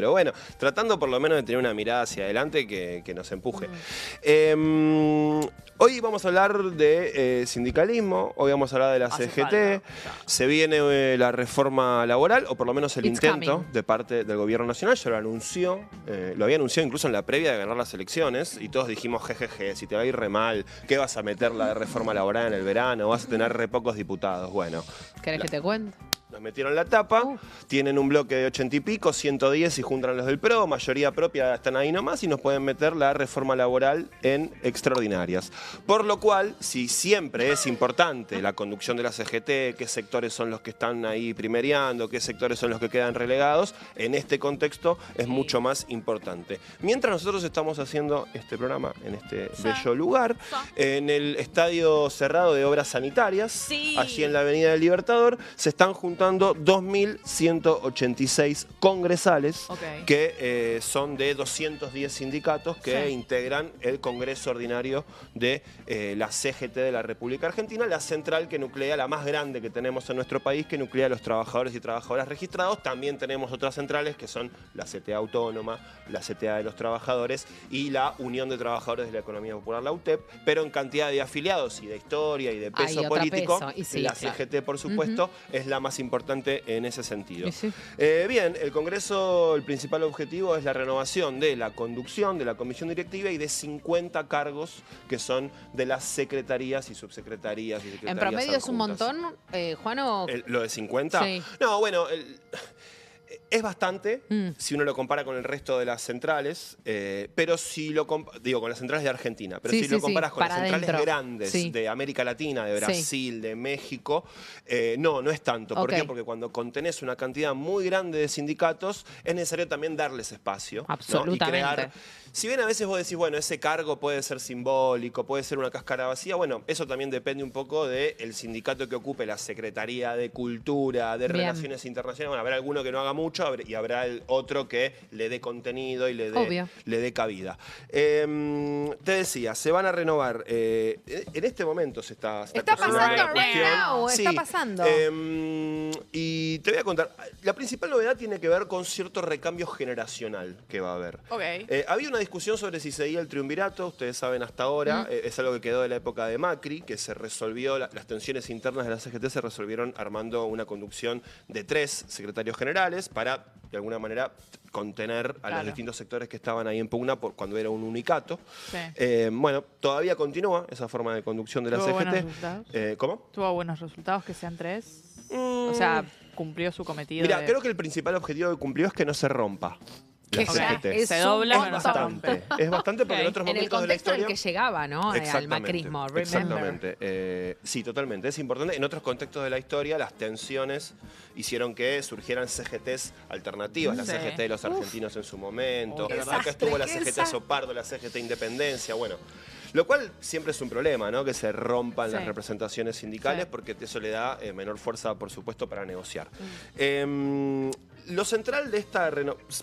Pero bueno, tratando por lo menos de tener una mirada hacia adelante que nos empuje. Hoy vamos a hablar de sindicalismo, hoy vamos a hablar de la CGT. Se viene la reforma laboral, o por lo menos el intento de parte del gobierno nacional. Ya lo anunció, lo había anunciado incluso en la previa de ganar las elecciones, y todos dijimos, jejeje, si te va a ir re mal, ¿qué vas a meter la reforma laboral en el verano? Vas a tener re pocos diputados. Bueno. ¿Querés que te cuente? Nos metieron la tapa, tienen un bloque de 80 y pico, 110 y juntan los del PRO, mayoría propia están ahí nomás y nos pueden meter la reforma laboral en extraordinarias. Por lo cual, si siempre es importante la conducción de la CGT, qué sectores son los que están ahí primereando, qué sectores son los que quedan relegados, en este contexto es mucho más importante. Mientras nosotros estamos haciendo este programa en este bello lugar, en el estadio cerrado de obras sanitarias, allí en la Avenida del Libertador, se están juntando 2.186 congresales que son de 210 sindicatos que integran el Congreso Ordinario de la CGT de la República Argentina, la central que nuclea, la más grande que tenemos en nuestro país, que nuclea a los trabajadores y trabajadoras registrados. También tenemos otras centrales que son la CTA Autónoma, la CTA de los Trabajadores y la Unión de Trabajadores de la Economía Popular, la UTEP, pero en cantidad de afiliados y de historia y de peso político, la CGT, por supuesto, es la más importante en ese sentido. Bien, el Congreso, el principal objetivo es la renovación de la conducción, de la comisión directiva y de 50 cargos que son de las secretarías y subsecretarías y secretarías. ¿En promedio es un montón, Juan? ¿O? ¿Lo de 50? Sí. No, bueno... Es bastante, si uno lo compara con el resto de las centrales, pero si lo digo, con las centrales de Argentina, pero si lo comparas con las centrales grandes de América Latina, de Brasil, de México, no es tanto. ¿Por qué? Porque cuando contenés una cantidad muy grande de sindicatos, es necesario también darles espacio. Absolutamente. ¿No? Y crear, si bien a veces vos decís, bueno, ese cargo puede ser simbólico, puede ser una cáscara vacía, bueno, eso también depende un poco del sindicato que ocupe la Secretaría de Cultura, de Relaciones Internacionales. Bueno, habrá alguno que no haga mucho y habrá el otro que le dé contenido y le dé cabida. Te decía, se van a renovar. En este momento se está pasando right now, está pasando. Y te voy a contar, la principal novedad tiene que ver con cierto recambio generacional que va a haber. Había una discusión sobre si seguía el triunvirato, ustedes saben hasta ahora, es algo que quedó de la época de Macri, que se resolvió, las tensiones internas de la CGT se resolvieron armando una conducción de 3 secretarios generales para, de alguna manera, contener a los distintos sectores que estaban ahí en pugna cuando era un unicato. Bueno, todavía continúa esa forma de conducción de la CGT. ¿Cómo? ¿Tuvo buenos resultados que sean 3? O sea, cumplió su cometido. Mira, creo que el principal objetivo que cumplió es que no se rompa. La CGT. Se dobla, es bastante. Es bastante porque en otros momentos de la historia... En el contexto en el que llegaba, ¿no? Al macrismo. Exactamente. Sí, totalmente. Es importante. En otros contextos de la historia, las tensiones hicieron que surgieran CGTs alternativas. La CGT de los argentinos en su momento. Acá estuvo la CGT Sopardo, la CGT Independencia. Bueno, lo cual siempre es un problema, ¿no? Que se rompan las representaciones sindicales porque eso le da menor fuerza, por supuesto, para negociar. Lo central de esta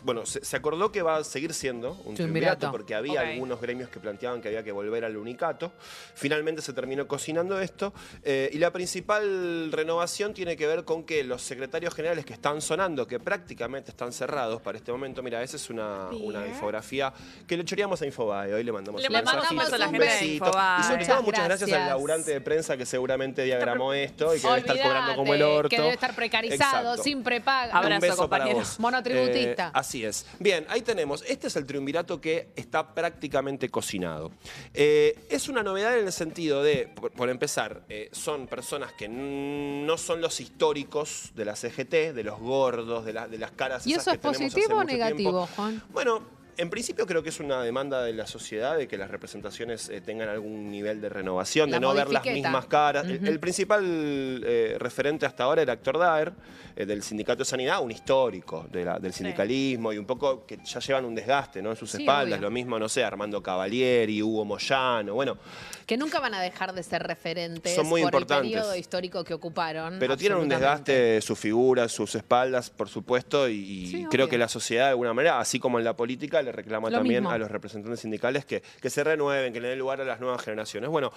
bueno, se acordó que va a seguir siendo un triunvirato porque había algunos gremios que planteaban que había que volver al unicato. Finalmente se terminó cocinando esto y la principal renovación tiene que ver con que los secretarios generales que están sonando, que prácticamente están cerrados para este momento, mira, esa es una infografía que le choreamos a Infobae, hoy le mandamos un besito. Y sobre todo muchas gracias al laburante de prensa que seguramente diagramó esto y que debe estar cobrando como el orto. Que debe estar precarizado, sin prepaga. Abrazo para vos. Monotributista. Así es. Bien, ahí tenemos. Este es el triunvirato que está prácticamente cocinado. Es una novedad en el sentido de, por empezar, son personas que no son los históricos de la CGT, de los gordos, de las caras. ¿Y eso es positivo o negativo, Juan? Bueno, en principio creo que es una demanda de la sociedad de que las representaciones tengan algún nivel de renovación, de no ver las mismas caras. El principal referente hasta ahora era Héctor Daer, del Sindicato de Sanidad, un histórico del sindicalismo y un poco que ya llevan un desgaste, ¿no? En sus espaldas. Lo mismo, no sé, Armando Cavalieri, Hugo Moyano, bueno. Que nunca van a dejar de ser referentes son muy importantes. El periodo histórico que ocuparon. Pero tienen un desgaste sus figuras, sus espaldas, por supuesto, y creo que la sociedad de alguna manera, así como en la política, le reclama también a los representantes sindicales que se renueven, que le den lugar a las nuevas generaciones. Bueno,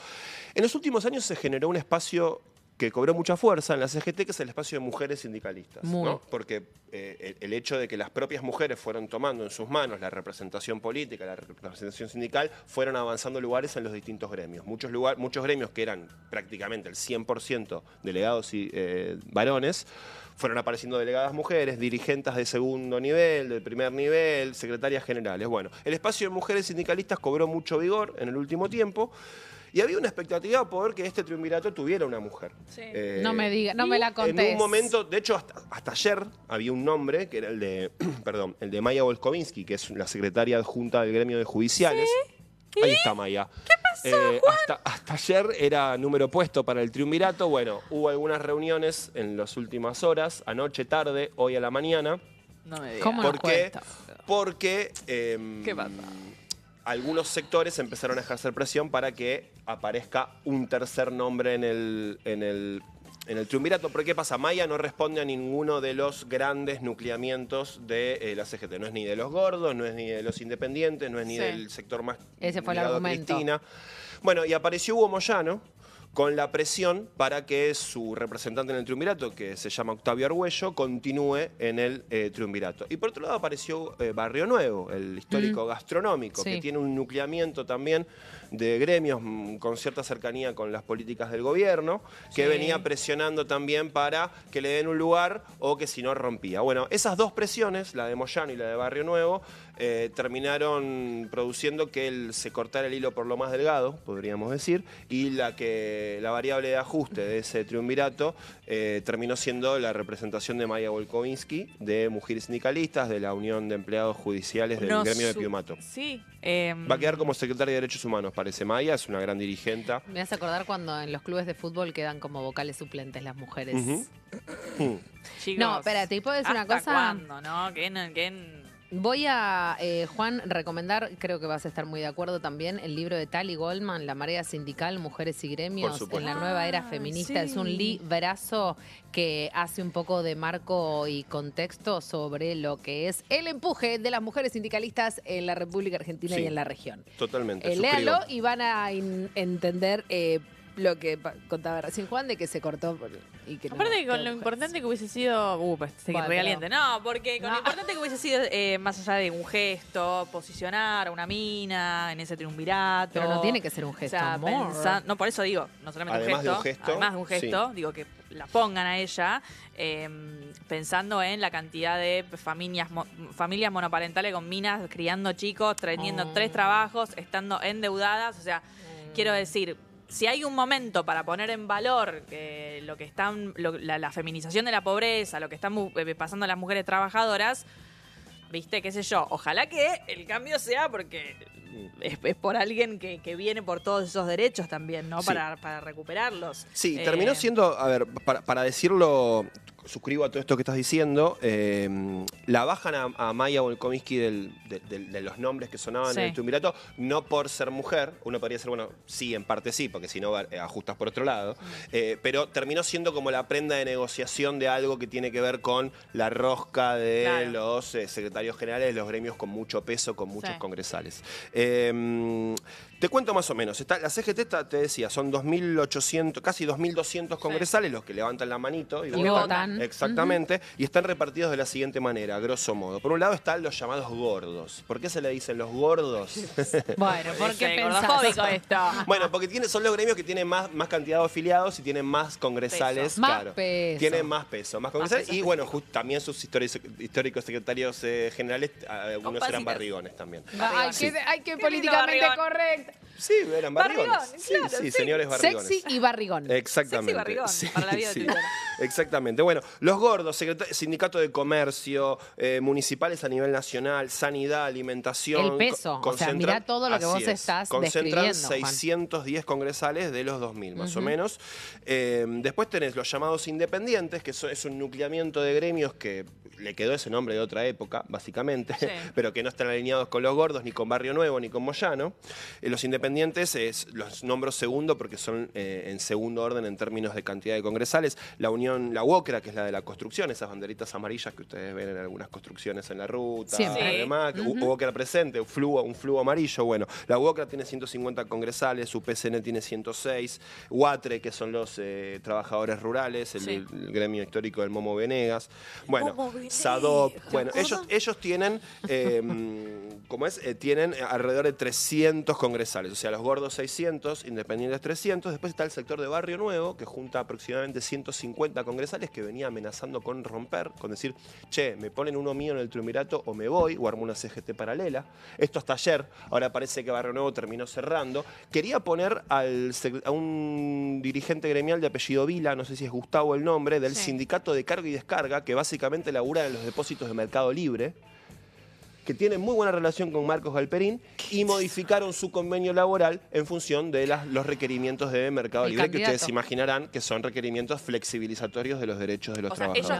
en los últimos años se generó un espacio que cobró mucha fuerza en la CGT, que es el espacio de mujeres sindicalistas, ¿no? Porque el hecho de que las propias mujeres fueron tomando en sus manos la representación política, la representación sindical, fueron avanzando lugares en los distintos gremios. Muchos gremios que eran prácticamente el 100% delegados y varones, fueron apareciendo delegadas mujeres, dirigentes de segundo nivel, de primer nivel, secretarias generales. Bueno, el espacio de mujeres sindicalistas cobró mucho vigor en el último tiempo. Y había una expectativa por que este triunvirato tuviera una mujer. Sí. No me diga, no me la contés. En un momento, de hecho, hasta ayer había un nombre, que era el de, perdón, el de Maya Volkovinsky, que es la secretaria adjunta del gremio de judiciales. ¿Sí? Ahí está Maya. ¿Qué pasó, hasta ayer era número puesto para el triunvirato. Bueno, hubo algunas reuniones en las últimas horas, anoche, tarde, hoy a la mañana. No me digas. ¿Cómo nos cuesta? Porque ¿Qué pasa? Algunos sectores empezaron a ejercer presión para que aparezca un tercer nombre en el triunvirato. ¿Pero qué pasa? Maya no responde a ninguno de los grandes nucleamientos de la CGT. No es ni de los gordos, no es ni de los independientes, no es ni del sector más Ese fue el ligado a argumento. Cristina. Bueno, y apareció Hugo Moyano con la presión para que su representante en el triunvirato, que se llama Octavio Argüello, continúe en el triunvirato. Y por otro lado apareció Barrio Nuevo, el histórico gastronómico, que tiene un nucleamiento también de gremios con cierta cercanía con las políticas del gobierno, que venía presionando también para que le den un lugar o que si no rompía. Bueno, esas dos presiones, la de Moyano y la de Barrio Nuevo, terminaron produciendo que él se cortara el hilo por lo más delgado, podríamos decir, y la variable de ajuste de ese triunvirato terminó siendo la representación de Maya Volkovinsky, de mujeres sindicalistas, de la Unión de Empleados Judiciales del gremio de Piumato. Sí. Va a quedar como secretaria de Derechos Humanos, parece Maya, es una gran dirigente. Me hace acordar cuando en los clubes de fútbol quedan como vocales suplentes las mujeres. Chicos, No, espérate, ¿y puedo decir una cosa? ¿Hasta cuándo, no? Voy a, Juan, recomendar, creo que vas a estar muy de acuerdo también, el libro de Tali Goldman, La marea sindical, mujeres y gremios en la nueva era feminista. Sí. Es un librazo que hace un poco de marco y contexto sobre lo que es el empuje de las mujeres sindicalistas en la República Argentina y en la región. Totalmente. Léalo y van a entender lo que contaba recién Juan, de que se cortó. Y que Aparte no, con lo importante que hubiese sido... pues seguir regaliente. No, porque con lo importante que hubiese sido, más allá de un gesto, posicionar a una mina en ese triunvirato. Pero no tiene que ser un gesto, o sea, amor. no, por eso digo, no solamente Además un gesto, además de un gesto, sí. digo que la pongan a ella, pensando en la cantidad de familias monoparentales con minas, criando chicos, teniendo 3 trabajos, estando endeudadas. O sea, quiero decir... Si hay un momento para poner en valor lo que están, la feminización de la pobreza, lo que están pasando las mujeres trabajadoras, viste, qué sé yo, ojalá que el cambio sea porque es por alguien que viene por todos esos derechos también, ¿no? Sí. Para recuperarlos. Sí, terminó siendo, a ver, para decirlo, suscribo a todo esto que estás diciendo, la bajan a Maya Volkovinsky de los nombres que sonaban en el triunvirato, no por ser mujer, uno podría ser, bueno, sí, en parte sí, porque si no ajustas por otro lado, pero terminó siendo como la prenda de negociación de algo que tiene que ver con la rosca de los secretarios generales de los gremios con mucho peso, con muchos congresales. Te cuento más o menos. La CGT, te decía, son 2.800, casi 2.200 congresales los que levantan la manito y votan. Exactamente. Y están repartidos de la siguiente manera, a grosso modo. Por un lado están los llamados gordos. ¿Por qué se le dicen los gordos? Bueno, ¿por qué pensás? Gordofóbico esto. Bueno, porque son los gremios que tienen más cantidad de afiliados y tienen más congresales. Más Claro. peso. Tienen más peso, más congresales. peso. Y bueno, también sus históricos secretarios generales, algunos eran barrigones también. Hay que políticamente barrigón. correcto. Sí, eran barrigones. Barrigón, claro, sí, señores barrigones. Sexy y barrigón. Exactamente. Sexy barrigón, Sí, para la vida de sí. Twitter. Exactamente. Bueno, los gordos, sindicato de comercio, municipales a nivel nacional, sanidad, alimentación. El peso. O sea, mirá todo lo que vos estás concentran describiendo, Juan. 610 congresales de los 2.000, más o menos. Después tenés los llamados independientes, que es un nucleamiento de gremios que le quedó ese nombre de otra época, básicamente, pero que no están alineados con los gordos, ni con Barrio Nuevo, ni con Moyano. Los independientes los nombro segundo porque son en segundo orden en términos de cantidad de congresales. La UOCRA, que que es la de la construcción, esas banderitas amarillas que ustedes ven en algunas construcciones en la ruta, Siempre. y demás. UOCRA presente, un fluo amarillo. Bueno, la UOCRA tiene 150 congresales, UPCN tiene 106, UATRE, que son los trabajadores rurales, el gremio histórico del Momo Venegas. Bueno, SADOP. Bueno, ellos tienen, tienen alrededor de 300 congresales, o sea, los gordos 600, independientes 300. Después está el sector de Barrio Nuevo, que junta aproximadamente 150 congresales, que venía amenazando con romper, con decir, che, me ponen uno mío en el triunvirato o me voy, o armo una CGT paralela. Esto hasta ayer, ahora parece que Barrio Nuevo terminó cerrando. Quería poner a un dirigente gremial de apellido Vila, no sé si es Gustavo el nombre, del sindicato de carga y descarga, que básicamente labura en los depósitos de Mercado Libre, que tiene muy buena relación con Marcos Galperín, y modificaron su convenio laboral en función de los requerimientos de Mercado Libre, que ustedes imaginarán que son requerimientos flexibilizatorios de los derechos de los trabajadores.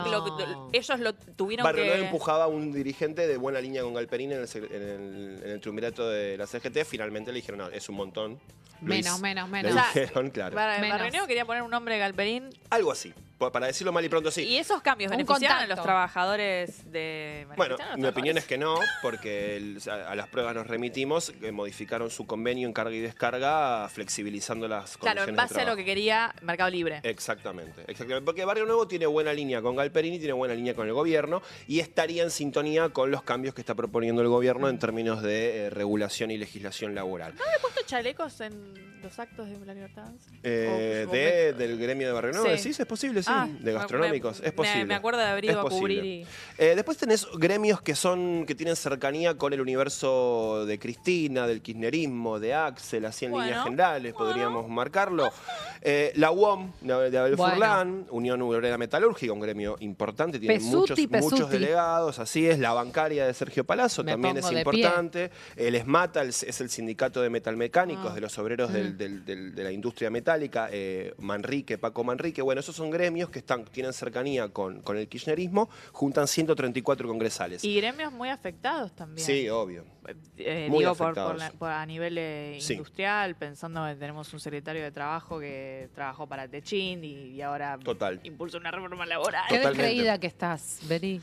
Ellos lo tuvieron Barrio Nuevo empujaba a un dirigente de buena línea con Galperín en el triunvirato de la CGT. Finalmente le dijeron, no, es un montón. Menos. Le dijeron, claro. Barrio Nuevo quería poner un nombre de Galperín. Algo así. Para decirlo mal y pronto, sí. ¿Y esos cambios beneficiaron a los trabajadores de... Bueno, mi opinión es que no, porque a las pruebas nos remitimos, que modificaron su convenio en carga y descarga, flexibilizando las condiciones de trabajo. Claro, en base a lo que quería Mercado Libre. Exactamente. Porque Barrio Nuevo tiene buena línea con Galperín y tiene buena línea con el gobierno, y estaría en sintonía con los cambios que está proponiendo el gobierno en términos de regulación y legislación laboral. ¿No había puesto chalecos en los actos de la Libertad? Del gremio de Barrio Nuevo, sí, es posible, sí. De gastronómicos, es posible. Me acuerdo de haber ido a cubrir. Después tenés gremios que tienen cercanía con el universo de Cristina, del kirchnerismo, de Axel, así en líneas generales, podríamos marcarlo. La UOM de Abel Furlan, Unión Obrera Metalúrgica, un gremio importante, tiene muchos delegados, así es. La bancaria de Sergio Palazzo también es importante. El ESMATA es el sindicato de metalmecánicos, de los obreros de la industria metálica, Paco Manrique. Bueno, esos son gremios que tienen cercanía con el kirchnerismo, juntan 134 congresales. Y gremios muy afectados también. Sí, obvio. Digo, a nivel industrial, pensando que tenemos un secretario de Trabajo que trabajó para Techint y ahora impulsa una reforma laboral. Qué descreída que estás, Beri.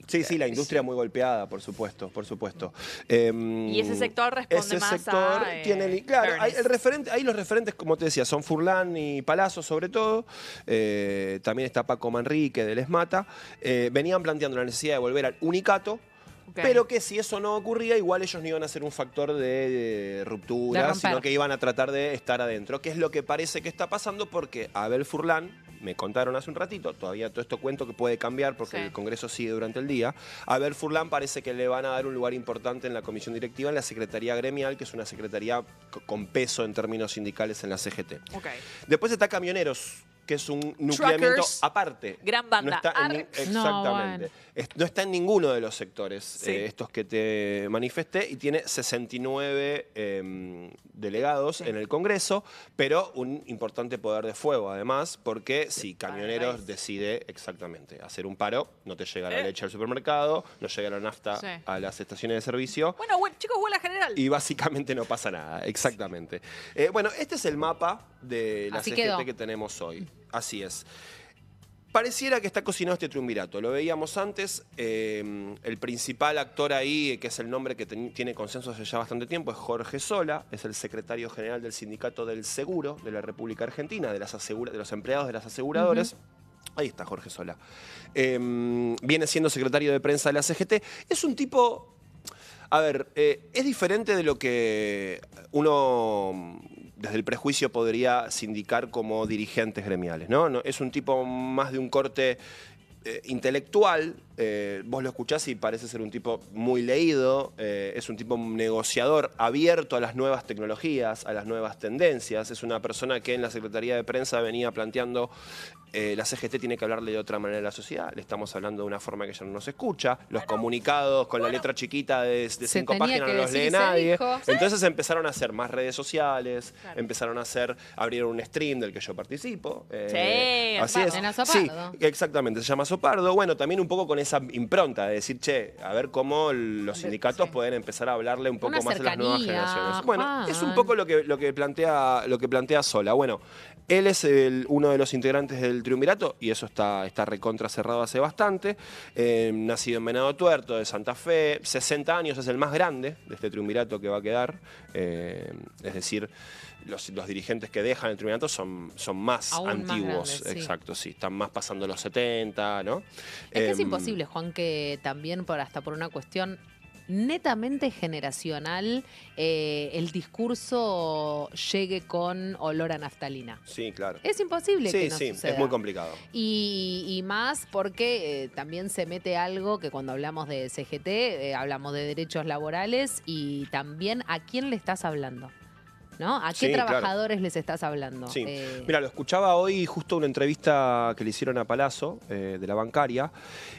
Sí, la industria muy golpeada, por supuesto. Y ese sector responde tiene, claro, ahí los referentes, como te decía, son Furlan y Palazzo sobre todo. También está Paco Manrique del ESMATA. Venían planteando la necesidad de volver al unicato, pero que si eso no ocurría, igual ellos no iban a ser un factor de ruptura, sino que iban a tratar de estar adentro, que es lo que parece que está pasando, porque Abel Furlan, me contaron hace un ratito, todavía todo esto cuento que puede cambiar porque el Congreso sigue durante el día. A Abel Furlan parece que le van a dar un lugar importante en la comisión directiva, en la Secretaría Gremial, que es una secretaría con peso en términos sindicales en la CGT. Después está Camioneros, que es un nucleamiento aparte. Gran banda. Exactamente. No está en ninguno de los sectores estos que te manifesté, y tiene 69 delegados en el Congreso, pero un importante poder de fuego además, porque si Camioneros decide hacer un paro, no te llega la leche al supermercado, no llega la nafta a las estaciones de servicio. Bueno, chicos, huelga general. Y básicamente no pasa nada, exactamente. Bueno, este es el mapa de la CGT que tenemos hoy. Así es. Pareciera que está cocinado este triunvirato. Lo veíamos antes. El principal actor ahí, que es el nombre que tiene consenso hace ya bastante tiempo, es Jorge Sola. Es el secretario general del Sindicato del Seguro de la República Argentina, de los empleados de las aseguradoras. Ahí está Jorge Sola. Viene siendo secretario de prensa de la CGT. Es un tipo... A ver, es diferente de lo que uno... desde el prejuicio podría sindicar como dirigentes gremiales, ¿no? Es un tipo más de un corte intelectual. Vos lo escuchás y parece ser un tipo muy leído, es un tipo negociador, abierto a las nuevas tecnologías, a las nuevas tendencias. Es una persona que en la Secretaría de Prensa venía planteando la CGT tiene que hablarle de otra manera a la sociedad, le estamos hablando de una forma que ya no nos escucha, los comunicados con la letra chiquita de 5 páginas no los lee nadie. Entonces empezaron a hacer más redes sociales, empezaron a abrieron un stream del que yo participo. Así es. Sí, exactamente, se llama Sopardo. Bueno, también un poco con esa impronta de decir, che, a ver cómo los sindicatos pueden empezar a hablarle un poco más a las nuevas generaciones. Bueno, es un poco lo que plantea Sola. Bueno, él es uno de los integrantes del del triunvirato, y eso está recontra cerrado hace bastante. Nacido en Venado Tuerto, de Santa Fe, 60 años, es el más grande de este triunvirato que va a quedar. Es decir, los dirigentes que dejan el triunvirato son más aún antiguos. más grandes, sí. Exacto, sí, están más pasando los 70, ¿no? Es que es imposible, Juan, que también hasta por una cuestión netamente generacional el discurso llegue con olor a naftalina. Sí, claro. Es imposible que no sí, suceda. es muy complicado. Y más porque también se mete algo que cuando hablamos de CGT, hablamos de derechos laborales y también a quién le estás hablando. ¿No? ¿A qué trabajadores les estás hablando? Sí. Mira, lo escuchaba hoy justo una entrevista que le hicieron a Palazzo, de la bancaria,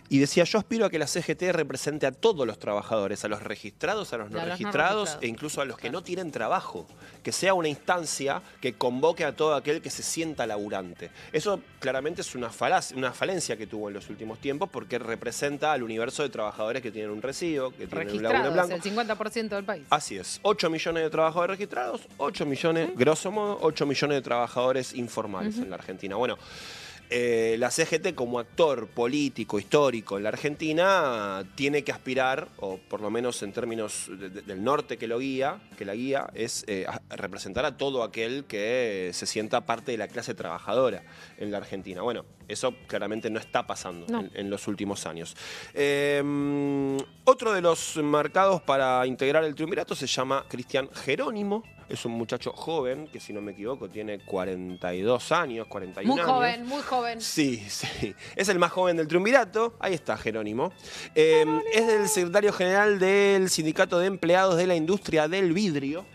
y decía, yo aspiro a que la CGT represente a todos los trabajadores, a los registrados, a los no registrados, e incluso a los que no tienen trabajo, que sea una instancia que convoque a todo aquel que se sienta laburante. Eso claramente es una falencia que tuvo en los últimos tiempos, porque representa al universo de trabajadores que tienen un residuo, que tienen un laburo en blanco. El 50% del país. Así es, 8 millones de trabajadores registrados, 8 millones, grosso modo, 8 millones de trabajadores informales en la Argentina. Bueno, la CGT como actor político, histórico en la Argentina, tiene que aspirar, o por lo menos en términos del norte que la guía, es representar a todo aquel que se sienta parte de la clase trabajadora en la Argentina. Bueno, eso claramente no está pasando en los últimos años. Otro de los marcados para integrar el triunvirato se llama Cristian Jerónimo. Es un muchacho joven, que si no me equivoco tiene 42 años, 41 años. Muy joven. Sí. Es el más joven del triunvirato. Ahí está Jerónimo. Es del secretario general del Sindicato de Empleados de la Industria del Vidrio.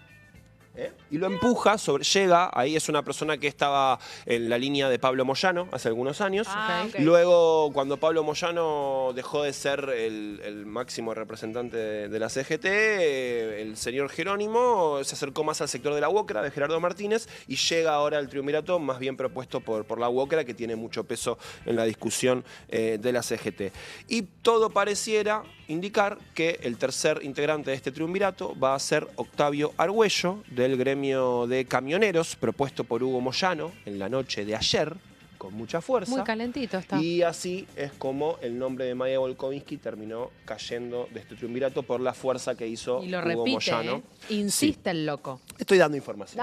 Y lo empuja, llega, ahí es una persona que estaba en la línea de Pablo Moyano hace algunos años. Okay. Luego, cuando Pablo Moyano dejó de ser el máximo representante de la CGT, el señor Jerónimo se acercó más al sector de la UOCRA, de Gerardo Martínez, y llega ahora al triunvirato más bien propuesto por la UOCRA, que tiene mucho peso en la discusión de la CGT. Y todo pareciera indicar que el tercer integrante de este triunvirato va a ser Octavio Argüello, del gremio de camioneros, propuesto por Hugo Moyano en la noche de ayer, con mucha fuerza. Muy calentito está. Y así es como el nombre de Maya Volkovinsky terminó cayendo de este triunvirato por la fuerza que hizo y lo Hugo repite, Moyano. Insiste el loco. Estoy dando información.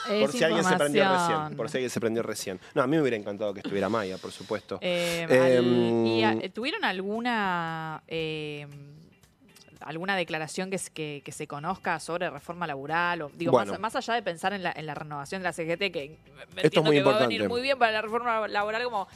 Por si alguien se prendió información. recién. Por si alguien se prendió recién. No, a mí me hubiera encantado que estuviera Maya, por supuesto. ¿Tuvieron alguna declaración que se conozca sobre reforma laboral? O, digo, bueno, más allá de pensar en la renovación de la CGT, que esto es muy que importante. va a venir muy bien para la reforma laboral, como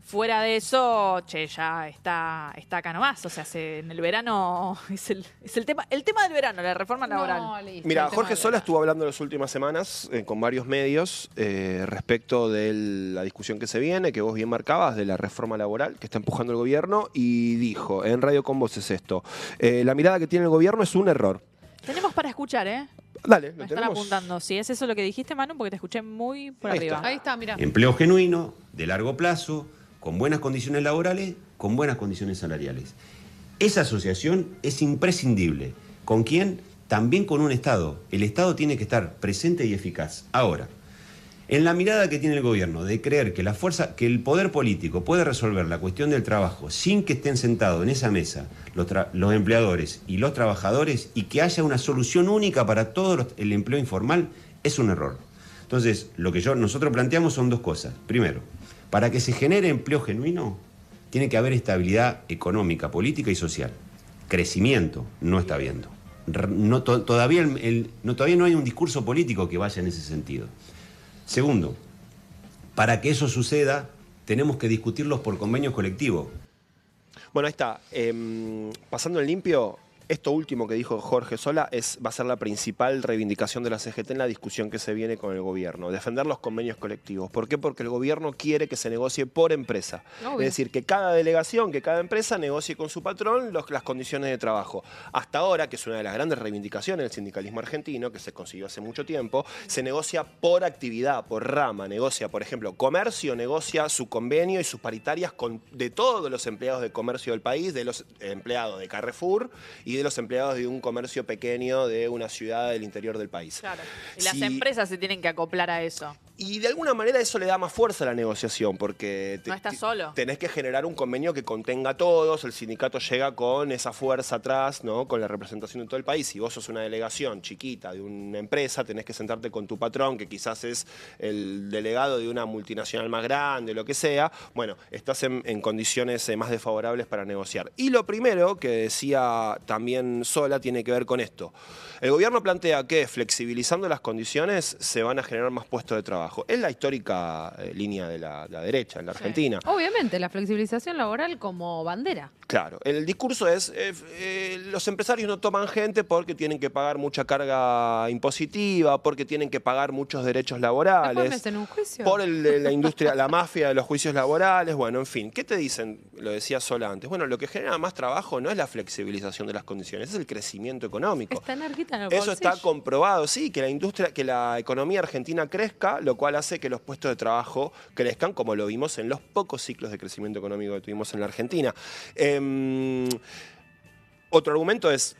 fuera de eso, ya está acá nomás. O sea, en el verano es el tema del verano, la reforma laboral. No, listo, mira, Jorge Sola estuvo hablando en las últimas semanas con varios medios respecto de la discusión que se viene, que vos bien marcabas, de la reforma laboral que está empujando el gobierno, y dijo, en Radio Con Vos es esto, la mirada que tiene el gobierno es un error. Tenemos para escuchar, ¿eh? Dale, Me están apuntando. Si es eso lo que dijiste, Manu, porque te escuché muy por arriba. Ahí está, mira. Empleo genuino, de largo plazo, con buenas condiciones laborales, con buenas condiciones salariales. Esa asociación es imprescindible. ¿Con quién? También con un Estado. El Estado tiene que estar presente y eficaz. Ahora, en la mirada que tiene el gobierno de creer que que el poder político puede resolver la cuestión del trabajo sin que estén sentados en esa mesa los empleadores y los trabajadores, y que haya una solución única para todo el empleo informal, es un error. Entonces, lo que nosotros planteamos son dos cosas. Primero, para que se genere empleo genuino, tiene que haber estabilidad económica, política y social. Crecimiento no está habiendo. Todavía no hay un discurso político que vaya en ese sentido. Segundo, para que eso suceda, tenemos que discutirlos por convenios colectivos. Bueno, ahí está. Pasando en limpio, esto último que dijo Jorge Sola va a ser la principal reivindicación de la CGT en la discusión que se viene con el gobierno. Defender los convenios colectivos. ¿Por qué? Porque el gobierno quiere que se negocie por empresa. Es decir, que cada delegación, que cada empresa negocie con su patrón las condiciones de trabajo. Hasta ahora, que es una de las grandes reivindicaciones del sindicalismo argentino, que se consiguió hace mucho tiempo, se negocia por actividad, por rama. Negocia, por ejemplo, comercio, negocia su convenio y sus paritarias de todos los empleados de comercio del país, de los empleados de Carrefour y de los empleados de un comercio pequeño de una ciudad del interior del país. Claro. Y las empresas se tienen que acoplar a eso. Y de alguna manera eso le da más fuerza a la negociación, porque no estás solo. Tenés que generar un convenio que contenga a todos, el sindicato llega con esa fuerza atrás, ¿no? Con la representación de todo el país. Si vos sos una delegación chiquita de una empresa, tenés que sentarte con tu patrón, que quizás es el delegado de una multinacional más grande, lo que sea. Bueno, estás en condiciones más desfavorables para negociar. Y lo primero que decía también Sola tiene que ver con esto. El gobierno plantea que flexibilizando las condiciones se van a generar más puestos de trabajo. Es la histórica línea de la derecha en la Argentina. Obviamente, la flexibilización laboral como bandera. Claro, el discurso es, los empresarios no toman gente porque tienen que pagar mucha carga impositiva, porque tienen que pagar muchos derechos laborales. Después meten un juicio. Por la industria, la mafia de los juicios laborales, bueno, en fin. ¿Qué te dicen? Lo decía Sola antes. Bueno, lo que genera más trabajo no es la flexibilización de las condiciones, es el crecimiento económico. Está energía en el Eso bolsillo. está comprobado, sí, que la industria, que la economía argentina crezca, lo cual hace que los puestos de trabajo crezcan, como lo vimos en los pocos ciclos de crecimiento económico que tuvimos en la Argentina. Otro argumento es,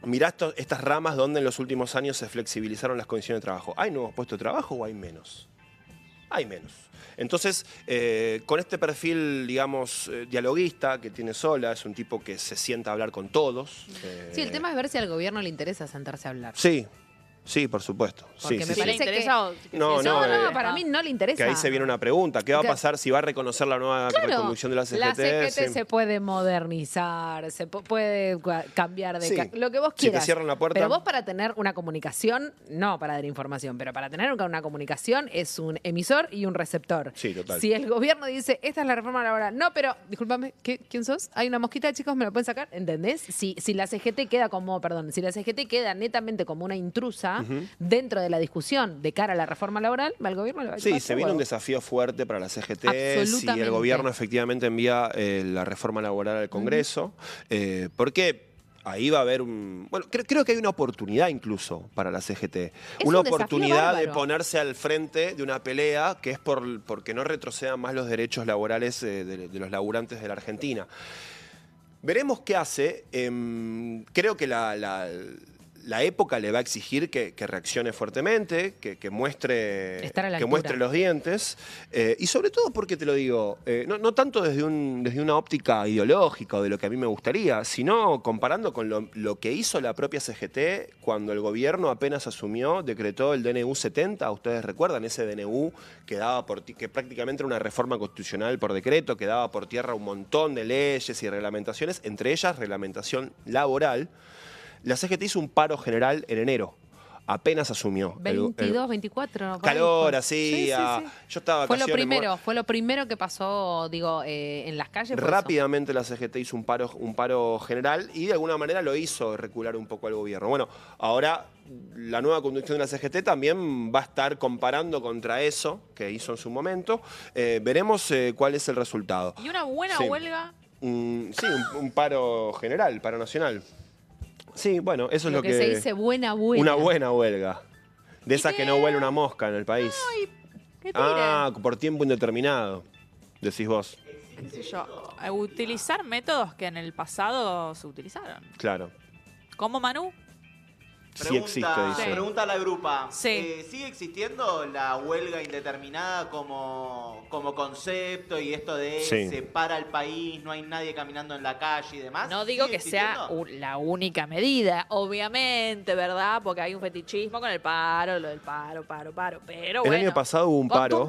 mirá estas ramas donde en los últimos años se flexibilizaron las condiciones de trabajo. ¿Hay nuevos puestos de trabajo o hay menos? Hay menos. Entonces, con este perfil, digamos, dialoguista que tiene Sola, es un tipo que se sienta a hablar con todos. Sí, el tema es ver si al gobierno le interesa sentarse a hablar. Sí. Sí, por supuesto. Porque sí, me sí, parece sí. que... No, para mí no le interesa. Que ahí se viene una pregunta. ¿Qué va a pasar si va a reconocer la nueva reconducción de la CGT? La CGT se puede modernizar, se puede cambiar de... lo que vos quieras. Si te cierran la puerta... Pero vos para tener una comunicación, no para dar información, pero para tener una comunicación es un emisor y un receptor. Sí, total. Si el gobierno dice, esta es la reforma laboral, no, pero, discúlpame, ¿quién sos? Hay una mosquita, chicos, ¿me la pueden sacar? ¿Entendés? Si la CGT queda como, si la CGT queda netamente como una intrusa, dentro de la discusión de cara a la reforma laboral, al gobierno le va a Sí, se viene un desafío fuerte para la CGT si el gobierno efectivamente envía la reforma laboral al Congreso, porque ahí va a haber bueno, creo que hay una oportunidad incluso para la CGT. Una oportunidad de ponerse al frente de una pelea que es porque no retrocedan más los derechos laborales de los laburantes de la Argentina. Veremos qué hace. Creo que la época le va a exigir que reaccione fuertemente, que muestre los dientes. Y sobre todo porque, te lo digo, no tanto desde una óptica ideológica o de lo que a mí me gustaría, sino comparando con lo que hizo la propia CGT cuando el gobierno apenas asumió, decretó el DNU 70. Ustedes recuerdan ese DNU que prácticamente era una reforma constitucional por decreto, que daba por tierra un montón de leyes y reglamentaciones, entre ellas reglamentación laboral. La CGT hizo un paro general en enero. Apenas asumió. 22, 24. Calor, así. Yo estaba fue lo primero que pasó, digo, en las calles. Rápidamente la CGT hizo un paro general y de alguna manera lo hizo recular un poco al gobierno. Bueno, ahora la nueva conducción de la CGT también va a estar comparando contra eso que hizo en su momento. Veremos cuál es el resultado. ¿Y una buena huelga? Sí, un paro general, paro nacional. Sí, bueno, eso es lo que se dice buena huelga. Una buena huelga. De esas que no huele una mosca en el país. Ay, ¿qué tire? Por tiempo indeterminado, decís vos. ¿Qué sé yo? Utilizar métodos que en el pasado se utilizaron. Claro. ¿Cómo, Manu? Sí existe, dice. Pregunta a la grupa. Sí. ¿Sigue existiendo la huelga indeterminada como concepto y esto de se para el país, no hay nadie caminando en la calle y demás? No digo que sea la única medida, obviamente, ¿verdad? Porque hay un fetichismo con el paro, lo del paro. Pero el año pasado hubo un paro.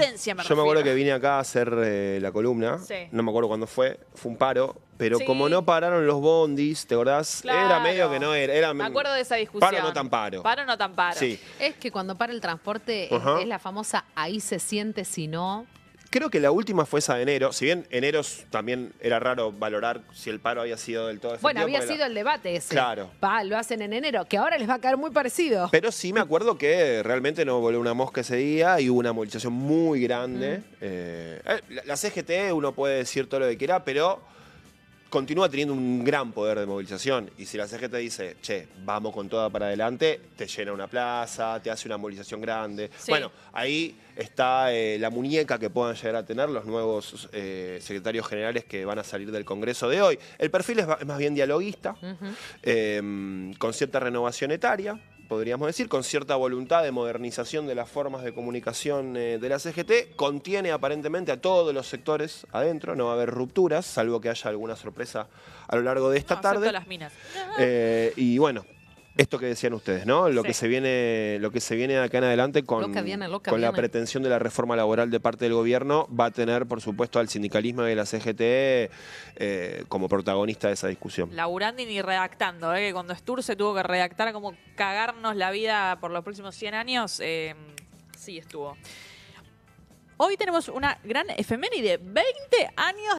Yo me acuerdo que vine acá a hacer la columna. Sí. No me acuerdo cuándo fue. Fue un paro. Pero como no pararon los bondis, ¿te acordás? Claro. Era medio que no era. Me acuerdo de esa discusión. Paro no tan paro. Paro no tan paro. Sí. Es que cuando para el transporte es la famosa ahí se siente si no. Creo que la última fue esa de enero. Si bien enero también era raro valorar si el paro había sido del todo efectivo. Bueno, había sido el debate ese. Claro. Lo hacen en enero, que ahora les va a caer muy parecido. Pero sí me acuerdo que realmente no voló una mosca ese día y hubo una movilización muy grande. La CGT, uno puede decir todo lo que quiera, pero continúa teniendo un gran poder de movilización. Y si la CGT dice, che, vamos con toda para adelante, te llena una plaza, te hace una movilización grande. Sí. Bueno, ahí está la muñeca que puedan llegar a tener los nuevos secretarios generales que van a salir del Congreso de hoy. El perfil es más bien dialoguista, con cierta renovación etaria. podríamos decir, con cierta voluntad de modernización de las formas de comunicación de la CGT. Contiene aparentemente a todos los sectores adentro, no va a haber rupturas, salvo que haya alguna sorpresa a lo largo de esta tarde. Las minas. Y bueno, esto que decían ustedes, ¿no? Lo que se viene de acá en adelante con la pretensión de la reforma laboral de parte del gobierno va a tener, por supuesto, al sindicalismo y a la CGT como protagonista de esa discusión. Laburando y ni redactando, que cuando Stur se tuvo que redactar como cagarnos la vida por los próximos 100 años, sí estuvo. Hoy tenemos una gran efeméride, 20 años